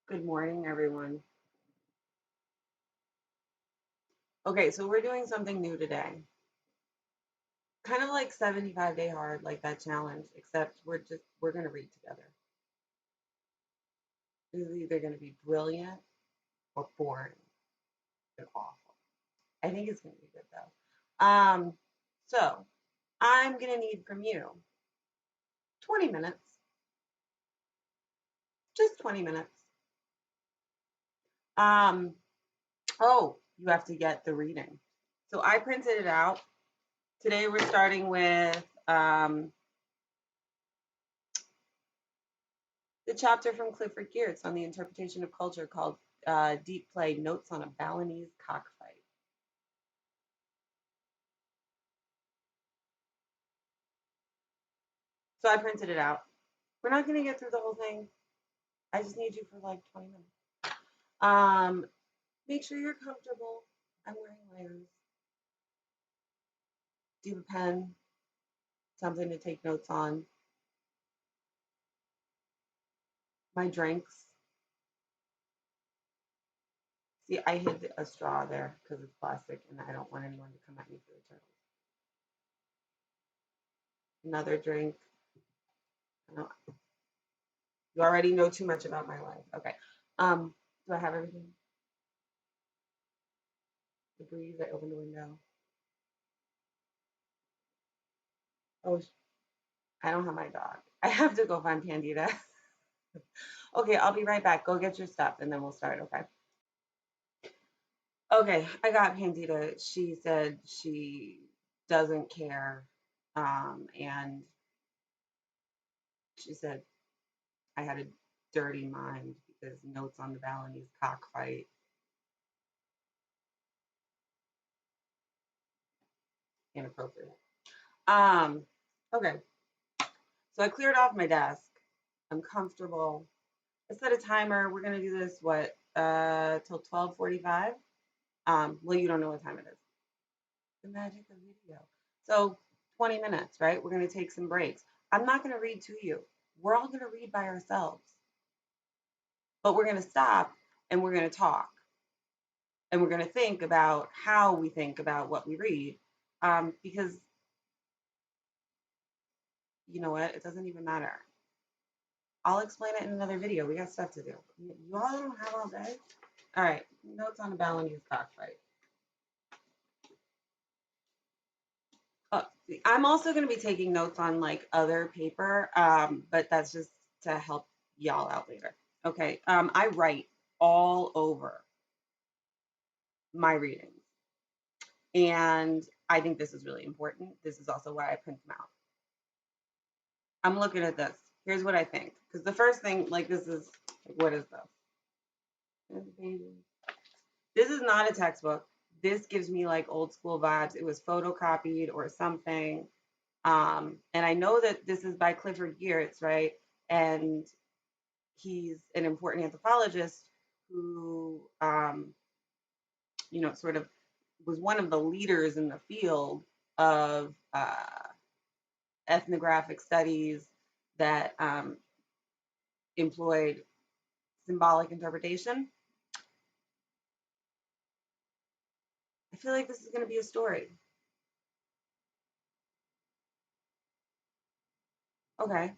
Good morning, everyone. Okay, so we're doing something new today. Kind of like 75 Day Hard, like that challenge, except we're gonna read together. This is either gonna be brilliant or boring and awful. I think it's gonna be good though. So I'm gonna need from you 20 minutes, just 20 minutes. Um, oh, you have to get the reading. So I printed it out. Today we're starting with the chapter from Clifford Geertz on the interpretation of culture called Deep Play Notes on a Balinese Cockfight. So I printed it out. We're not going to get through the whole thing. I just need you for like 20 minutes. Um, Make sure you're comfortable. I'm wearing layers. Do you have a pen? Something to take notes on. My drinks. See, I hid a straw there because it's plastic and I don't want anyone to come at me for the turtles. Another drink. You already know too much about my life. Okay. Do I have everything? The breeze. I opened the window. Oh, I don't have my dog. I have to go find Pandita. Okay, I'll be right back. Go get your stuff and then we'll start, okay? Okay, I got Pandita. She said she doesn't care. And she said I had a dirty mind because notes on the Balinese cockfight. Inappropriate. Um, okay. So I cleared off my desk. I'm comfortable. I set a timer. We're gonna do this what till 12:45. Well, you don't know what time it is. The magic of video. So 20 minutes, right? We're going to take some breaks. I'm not going to read to you. We're all going to read by ourselves. But we're going to stop and we're going to talk. And we're going to think about how we think about what we read. Because you know what? It doesn't even matter. I'll explain it in another video. We got stuff to do. You all don't have all day? All right. Notes on the Balinese cockfight. I'm also going to be taking notes on like other paper, but that's just to help y'all out later. Okay, I write all over my readings, and I think this is really important. This is also why I print them out. I'm looking at this. Here's what I think, because the first thing, like, this is like, what is this? This is not a textbook. This gives me like old school vibes. It was photocopied or something. And I know that this is by Clifford Geertz, right? And he's an important anthropologist who, sort of was one of the leaders in the field of ethnographic studies that employed symbolic interpretation. I feel like this is going to be a story. Okay.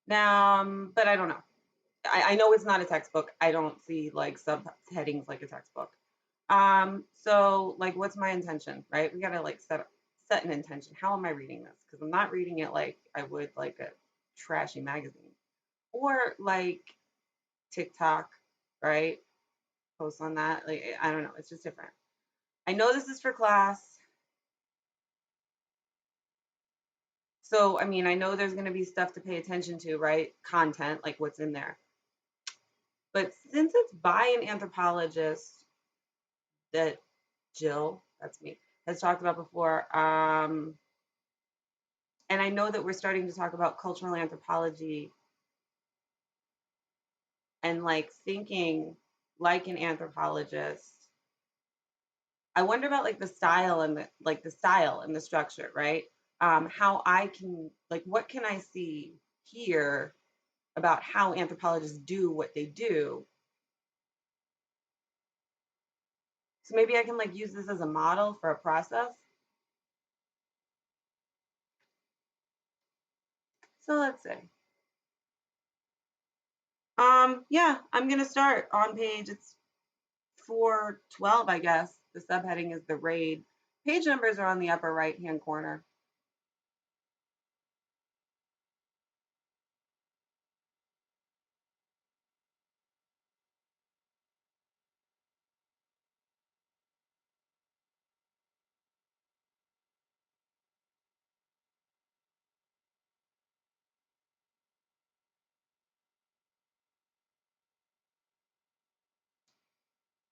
Now, but I don't know. I know it's not a textbook. I don't see like subheadings like a textbook. So like, what's my intention, right? We gotta like set an intention. How am I reading this? Because I'm not reading it like I would like a trashy magazine or like TikTok, right? Post on that. Like, I don't know. It's just different. I know this is for class. So, I mean, I know there's going to be stuff to pay attention to, right? Content, like what's in there. But since it's by an anthropologist that Jill, that's me, has talked about before, and I know that we're starting to talk about cultural anthropology and like thinking like an anthropologist. I wonder about like the style and the structure, right? How I can like what can I see here about how anthropologists do what they do So maybe I can like use this as a model for a process. So let's see. Yeah, I'm gonna start on page, it's 412, I guess. The subheading is the raid. Page numbers are on the upper right hand corner.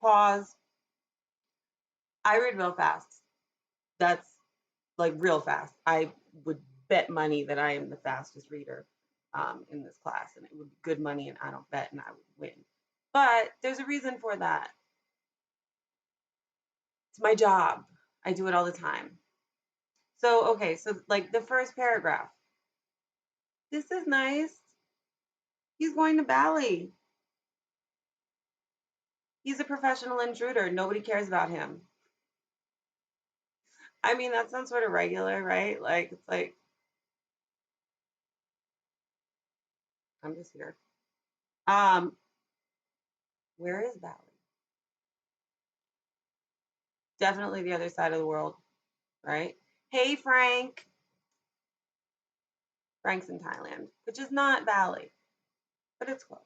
Pause. I read real fast. That's like real fast. I would bet money that I am the fastest reader in this class, and it would be good money, and I don't bet, and I would win. But there's a reason for that. It's my job. I do it all the time. So, okay, so like the first paragraph. This is nice. He's going to Bali. He's a professional intruder. Nobody cares about him. I mean, that sounds sort of regular, right? Like, it's like, I'm just here. Um, where is Bali? Definitely the other side of the world, right? Hey, Frank. Frank's in Thailand, which is not Bali, but it's close.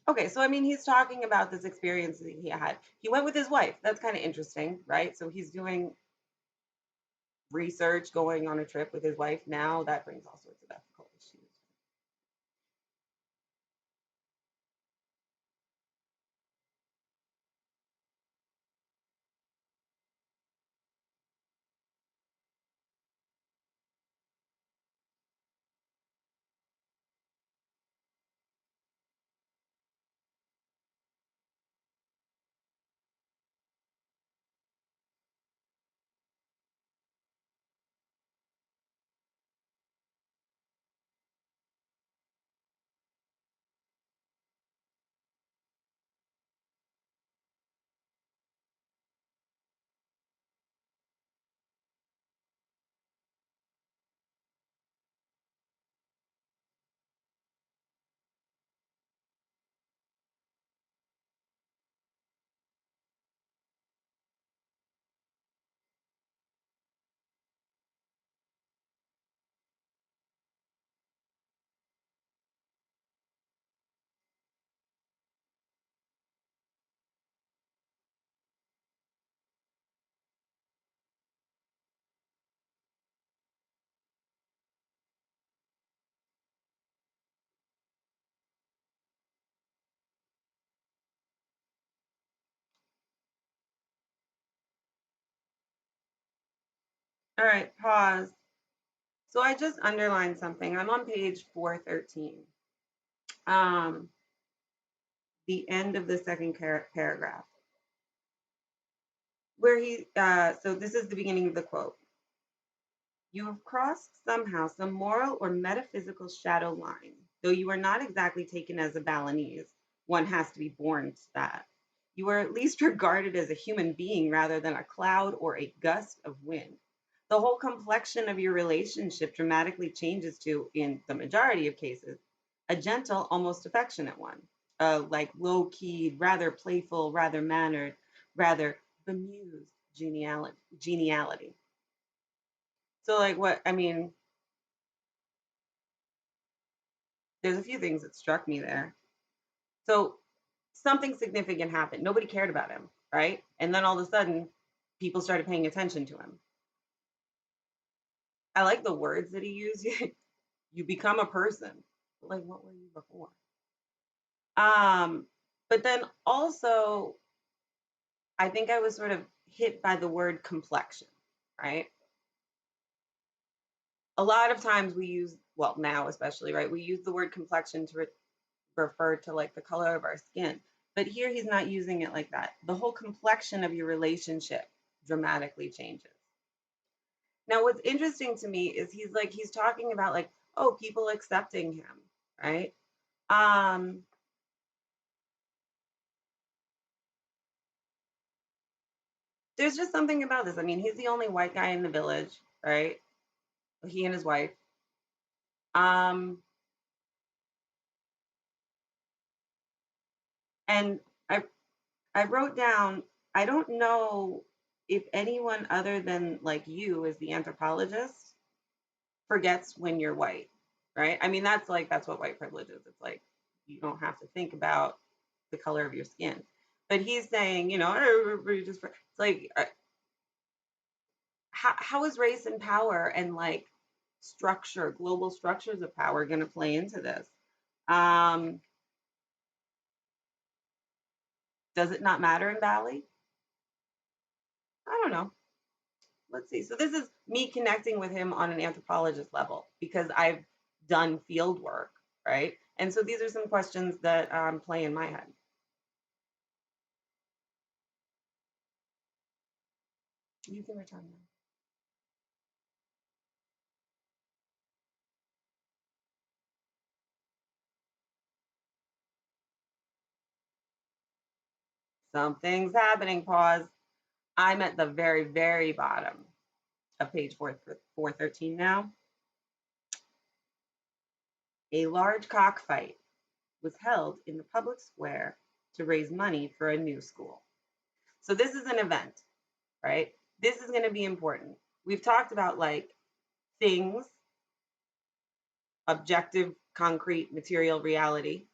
Okay, so I mean, he's talking about this experience that he had. He went with his wife. That's kind of interesting, right? So he's doing research, going on a trip with his wife. Now that brings all sorts of ethical issues. All right, pause. So I just underlined something. I'm on page 413. Um, the end of the second paragraph, where so this is the beginning of the quote. You have crossed somehow some moral or metaphysical shadow line. Though you are not exactly taken as a Balinese, one has to be born to that. You are at least regarded as a human being rather than a cloud or a gust of wind. The whole complexion of your relationship dramatically changes to, in the majority of cases, a gentle, almost affectionate one. Like low keyed, rather playful, rather mannered, rather bemused geniality. So, like, what I mean, there's a few things that struck me there. So, something significant happened. Nobody cared about him, right? And then all of a sudden, people started paying attention to him. I like the words that he used. You become a person. Like, what were you before? Um, but then also, I think I was sort of hit by the word complexion, right? A lot of times we use, well, now especially, right? We use the word complexion to refer to like the color of our skin. But here he's not using it like that. The whole complexion of your relationship dramatically changes. Now, what's interesting to me is he's talking about like, oh, people accepting him, right? Um, there's just something about this. I mean, he's the only white guy in the village, right? He and his wife. Um, and I wrote down, I don't know if anyone other than like you as the anthropologist forgets when you're white, right? I mean, that's what white privilege is. It's like you don't have to think about the color of your skin. But he's saying, everybody just it's like how is race and power and like global structures of power going to play into this? Um, does it not matter in Bali? I don't know. Let's see. So this is me connecting with him on an anthropologist level because I've done field work, right? And so these are some questions that play in my head. You can return them. Something's happening. Pause. I'm at the very, very bottom of page 413 now. A large cockfight was held in the public square to raise money for a new school. So this is an event, right? This is going to be important. We've talked about like things, objective, concrete, material reality,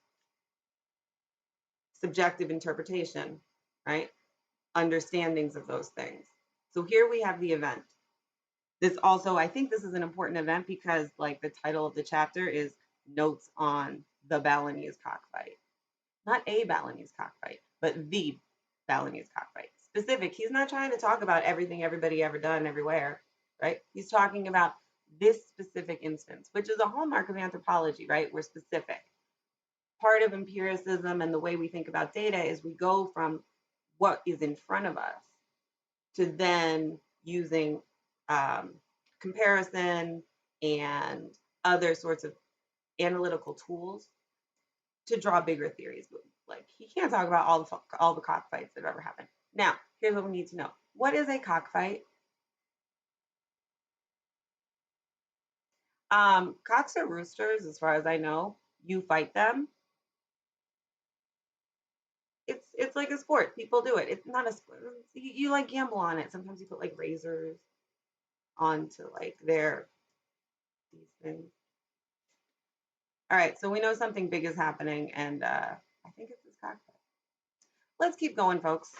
subjective interpretation, right? Understandings of those things. So here we have the event. This also, I think this is an important event because like the title of the chapter is Notes on the Balinese Cockfight. Not a Balinese cockfight, but the Balinese cockfight. Specific. He's not trying to talk about everything everybody ever done everywhere, right? He's talking about this specific instance, which is a hallmark of anthropology, right? We're specific. Part of empiricism and the way we think about data is we go from what is in front of us to then using comparison and other sorts of analytical tools to draw bigger theories. Like he can't talk about all the cockfights that have ever happened. Now, here's what we need to know: what is a cockfight? Cocks are roosters, as far as I know. You fight them. It's like a sport. People do it. It's not a sport. You like gamble on it. Sometimes you put like razors onto like these things. All right, so we know something big is happening, and I think it's this cockfight. Let's keep going, folks.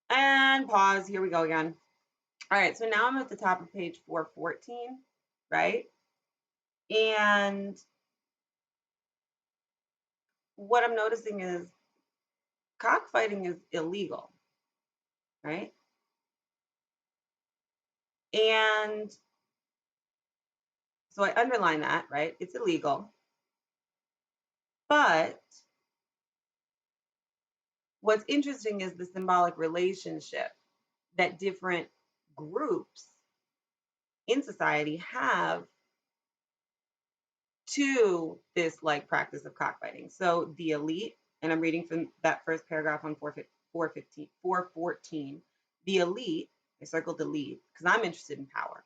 And pause. Here we go again. All right, so now I'm at the top of page 414, right? And what I'm noticing is cockfighting is illegal, right? And so I underline that, right? It's illegal. But what's interesting is the symbolic relationship that different groups in society have to this like practice of cockfighting. So the elite, and I'm reading from that first paragraph on 414, the elite, I circled elite because I'm interested in power,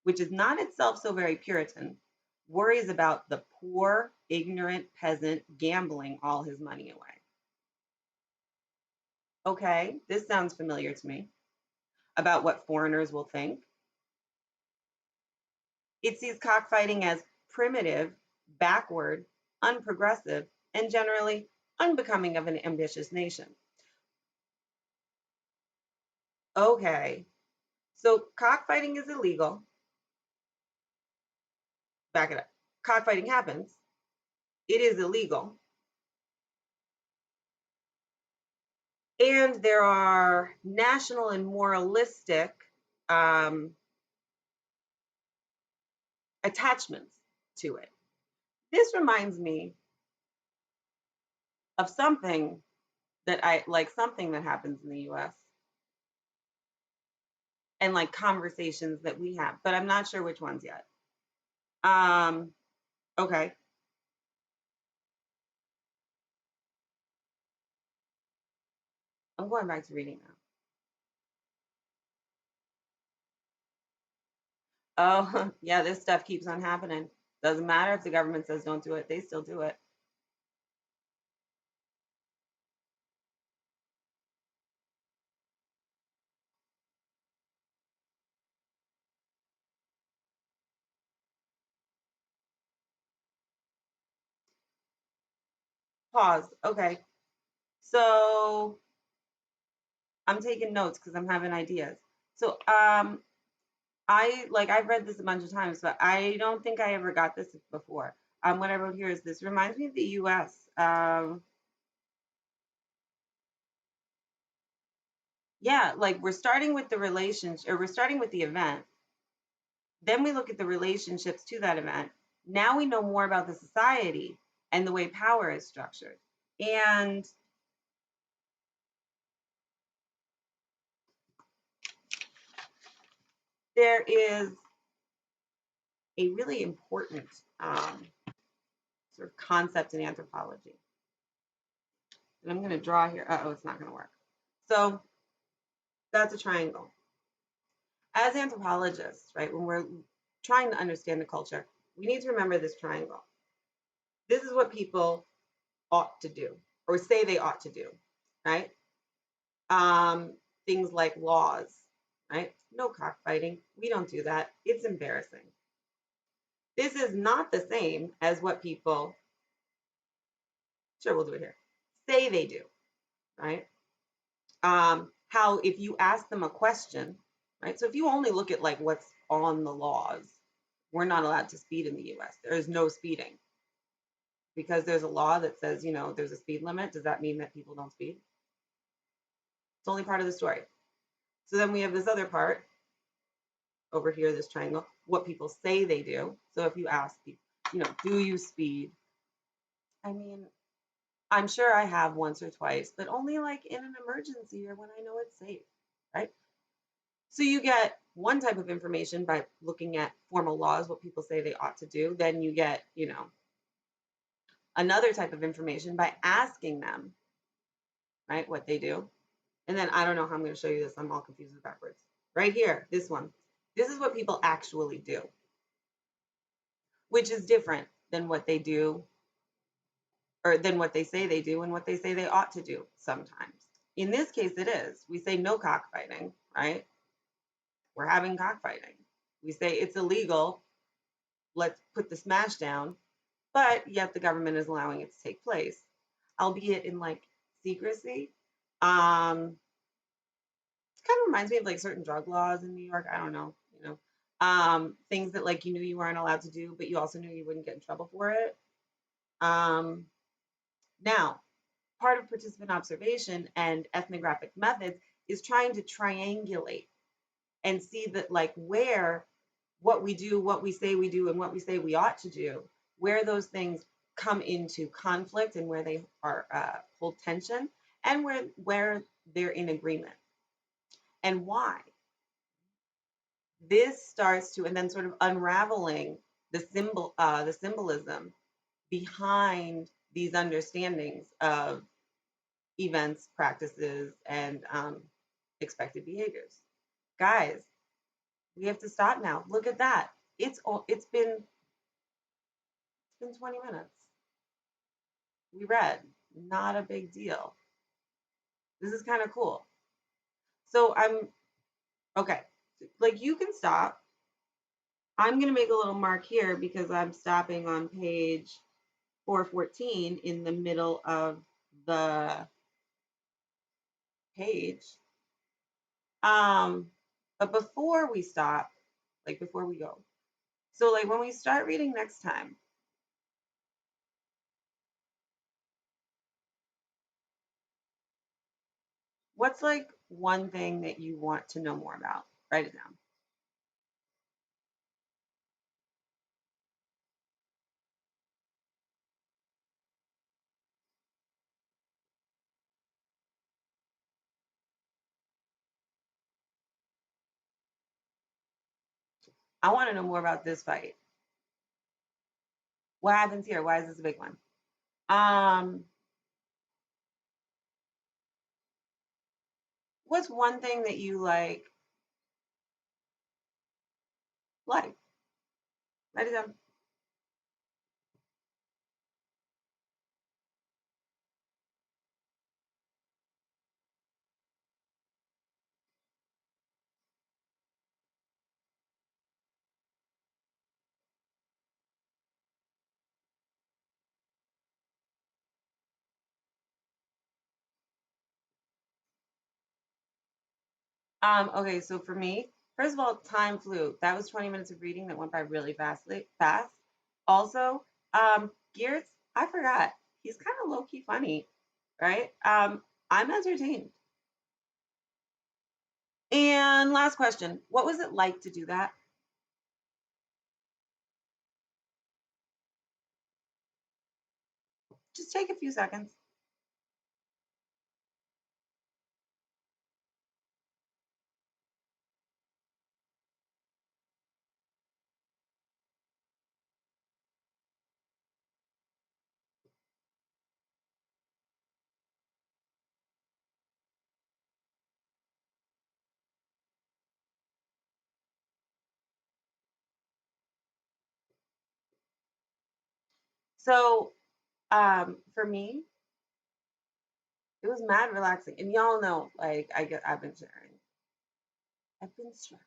which is not itself so very Puritan, worries about the poor, ignorant peasant gambling all his money away. Okay, this sounds familiar to me about what foreigners will think. It sees cockfighting as primitive, backward, unprogressive, and generally unbecoming of an ambitious nation. Okay, so cockfighting is illegal. Back it up. Cockfighting happens. It is illegal. And there are national and moralistic attachments to it. This reminds me of something that I like, something that happens in the US and like conversations that we have, but I'm not sure which ones yet. Um, okay. I'm going back to reading now. Oh, yeah, this stuff keeps on happening. Doesn't matter if the government says don't do it, they still do it. Pause. Okay. So I'm taking notes because I'm having ideas. So I've read this a bunch of times, but I don't think I ever got this before. What I wrote here is this reminds me of the US. Yeah, like we're starting with the relationship, or we're starting with the event. Then we look at the relationships to that event. Now we know more about the society and the way power is structured. And there is a really important sort of concept in anthropology. And I'm going to draw here. Oh, it's not going to work. So that's a triangle. As anthropologists, right, when we're trying to understand the culture, we need to remember this triangle. This is what people ought to do or say they ought to do, right? Things like laws, right? No cockfighting. We don't do that. It's embarrassing. This is not the same as what people, sure, we'll do it here, say they do, right? How if you ask them a question, right? So if you only look at like what's on the laws, we're not allowed to speed in the US. There is no speeding because there's a law that says, there's a speed limit. Does that mean that people don't speed? It's only part of the story. So then we have this other part over here, this triangle, what people say they do. So if you ask people, do you speed? I mean, I'm sure I have once or twice, but only like in an emergency or when I know it's safe, right? So you get one type of information by looking at formal laws, what people say they ought to do. Then you get, another type of information by asking them, right, what they do. And then I don't know how I'm going to show you this. I'm all confused with backwards. Right here, this one. This is what people actually do, which is different than what they do or than what they say they do and what they say they ought to do sometimes. In this case, it is. We say no cockfighting, right? We're having cockfighting. We say it's illegal. Let's put the smash down. But yet the government is allowing it to take place, albeit in like secrecy. It kind of reminds me of like certain drug laws in New York. I don't know, things that like you knew you weren't allowed to do, but you also knew you wouldn't get in trouble for it. Um, Now, part of participant observation and ethnographic methods is trying to triangulate and see that like where what we do, what we say we do, and what we say we ought to do, where those things come into conflict and where they are hold tension, and where they're in agreement, and why. This starts to, and then sort of unraveling the symbolism behind these understandings of events, practices, and expected behaviors. Guys, we have to stop now. Look at that. It's been 20 minutes. We read. Not a big deal. This is kind of cool. So I'm okay. Like you can stop. I'm gonna make a little mark here because I'm stopping on page 414 in the middle of the page. But before we stop, like before we go, so like when we start reading next time, what's like one thing that you want to know more about? Write it down. I want to know more about this fight. What happens here? Why is this a big one? Um, what's one thing that you like? Write it down. Okay, so for me, first of all, time flew. That was 20 minutes of reading that went by really fast. Also, Geertz, I forgot. He's kind of low key funny, right? I'm entertained. And last question, what was it like to do that? Just take a few seconds. So, for me, it was mad relaxing. And y'all know, I've been sharing. I've been stressed.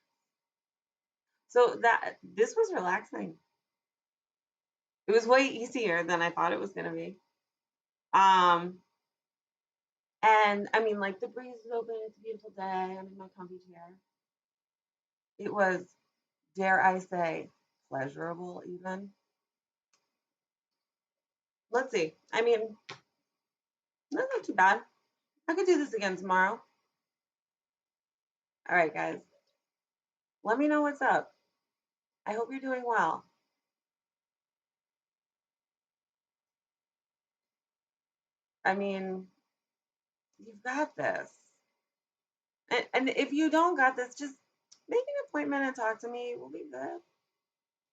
So that this was relaxing. It was way easier than I thought it was gonna be. Um, and I mean, like the breeze is open. It's a beautiful day. I'm in my comfy chair. It was, dare I say, pleasurable. Even let's see. I mean, that's not too bad. I could do this again tomorrow. All right, guys. Let me know what's up. I hope you're doing well. I mean, you've got this. And if you don't got this, just make an appointment and talk to me. We'll be good.